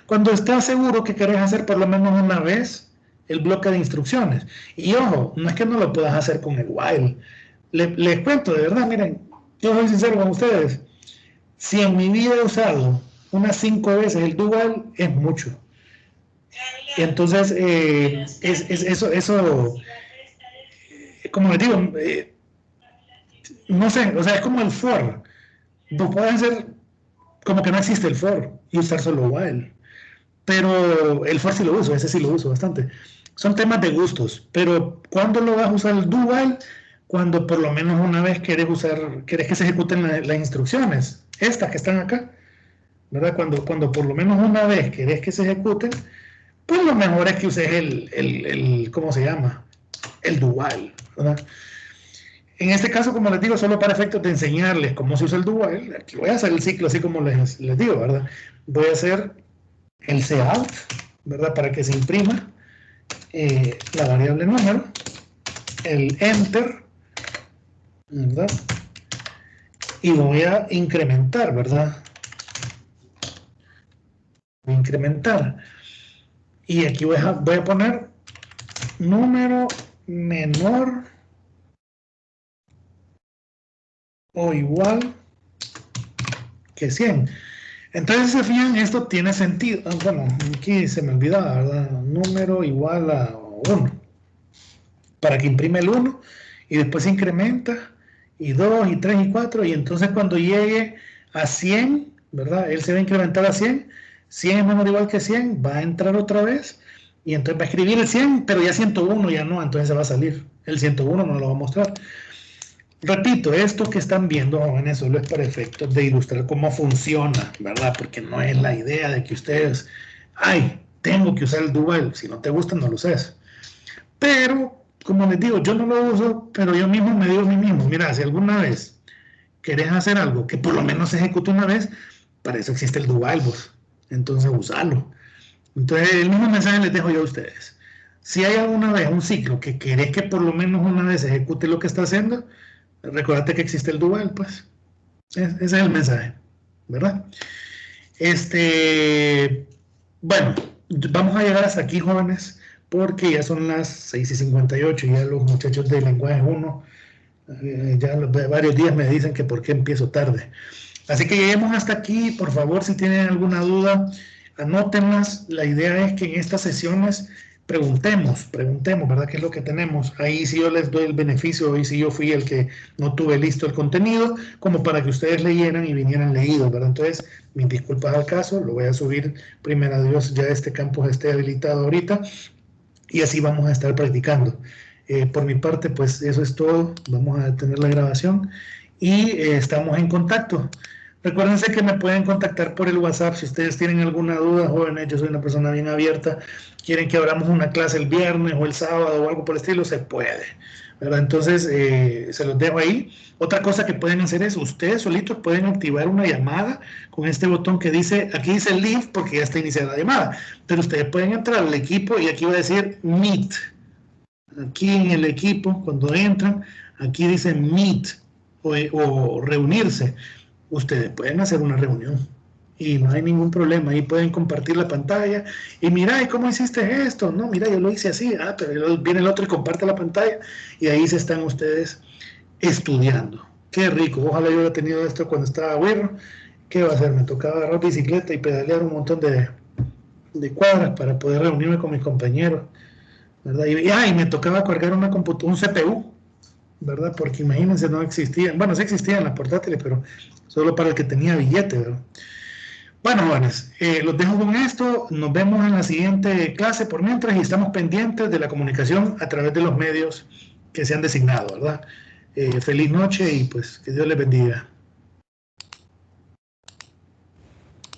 Cuando estás seguro que querés hacer por lo menos una vez el bloque de instrucciones. Y ojo, no es que no lo puedas hacer con el while. Les cuento, de verdad, miren, yo soy sincero con ustedes. Si en mi vida he usado unas 5 veces el do while, es mucho. Y entonces, eso, como les digo, no sé, o sea, es como el for. Vos podés hacer como que no existe el for y usar solo while. Pero el for sí lo uso, ese sí lo uso bastante. Son temas de gustos, pero ¿cuándo lo vas a usar el do while? Cuando por lo menos una vez querés que se ejecuten las instrucciones, estas que están acá, ¿verdad? Cuando por lo menos una vez querés que se ejecuten, pues lo mejor es que uses ¿cómo se llama? El do while, ¿verdad? En este caso, como les digo, solo para efectos de enseñarles cómo se usa el do while, aquí voy a hacer el ciclo así como les digo, ¿verdad? Voy a hacer el cout, ¿verdad? Para que se imprima la variable número, el enter, ¿verdad? Y voy a incrementar, ¿verdad? Voy a incrementar. Y aquí voy a poner número menor o igual que 100. Entonces, si se fijan, esto tiene sentido. Bueno, aquí se me olvidaba, ¿verdad? Número igual a 1. Para que imprime el 1 y después se incrementa, y 2, y 3, y 4, y entonces cuando llegue a 100, ¿verdad? Él se va a incrementar a 100, 100 es menor o igual que 100, va a entrar otra vez, y entonces va a escribir el 100, pero ya 101 ya no, entonces se va a salir. El 101 no lo va a mostrar. Repito, esto que están viendo, jóvenes, solo es para efectos de ilustrar cómo funciona, ¿verdad? Porque no es la idea de que ustedes, tengo que usar el do while, si no te gusta no lo uses. Pero, como les digo, yo no lo uso, pero yo mismo me digo a mí mismo, mira, si alguna vez querés hacer algo que por lo menos se ejecute una vez, para eso existe el do while, vos. Entonces, usalo. Entonces, el mismo mensaje les dejo yo a ustedes. Si hay alguna vez un ciclo que querés que por lo menos una vez ejecute lo que está haciendo, recordate que existe el dual, pues. Ese es el mensaje, ¿verdad? Bueno, vamos a llegar hasta aquí, jóvenes, porque ya son las 6:58 y ya los muchachos de lenguaje 1 ya varios días me dicen que por qué empiezo tarde. Así que lleguemos hasta aquí. Por favor, si tienen alguna duda, anótenlas. La idea es que en estas sesiones preguntemos, ¿verdad? ¿Qué es lo que tenemos? Ahí sí yo les doy el beneficio, ahí sí yo fui el que no tuve listo el contenido, como para que ustedes leyeran y vinieran leídos, ¿verdad? Entonces, mis disculpas al caso, lo voy a subir, primero a Dios, ya este campus esté habilitado ahorita, y así vamos a estar practicando. Por mi parte, pues eso es todo. Vamos a detener la grabación y estamos en contacto. Recuérdense que me pueden contactar por el WhatsApp si ustedes tienen alguna duda, jóvenes. Yo soy una persona bien abierta. Quieren que abramos una clase el viernes o el sábado o algo por el estilo, se puede, ¿verdad? Entonces, se los dejo ahí. Otra cosa que pueden hacer es, ustedes solitos pueden activar una llamada con este botón que dice, aquí dice Leave porque ya está iniciada la llamada, pero ustedes pueden entrar al equipo y aquí va a decir Meet. Aquí en el equipo, cuando entran, aquí dice Meet o reunirse. Ustedes pueden hacer una reunión y no hay ningún problema. Ahí pueden compartir la pantalla y mira, ¿y cómo hiciste esto? No, mira, yo lo hice así. Ah, pero viene el otro y comparte la pantalla y ahí se están ustedes estudiando. Qué rico. Ojalá yo hubiera tenido esto cuando estaba güero. ¿Qué va a hacer? Me tocaba agarrar bicicleta y pedalear un montón de cuadras para poder reunirme con mis compañeros, ¿verdad? Y me tocaba cargar un CPU, ¿verdad? Porque imagínense, no existían, bueno, sí existían las portátiles, pero solo para el que tenía billete, ¿verdad? Bueno, jóvenes, los dejo con esto. Nos vemos en la siguiente clase por mientras y estamos pendientes de la comunicación a través de los medios que se han designado, ¿verdad? Feliz noche y pues que Dios les bendiga.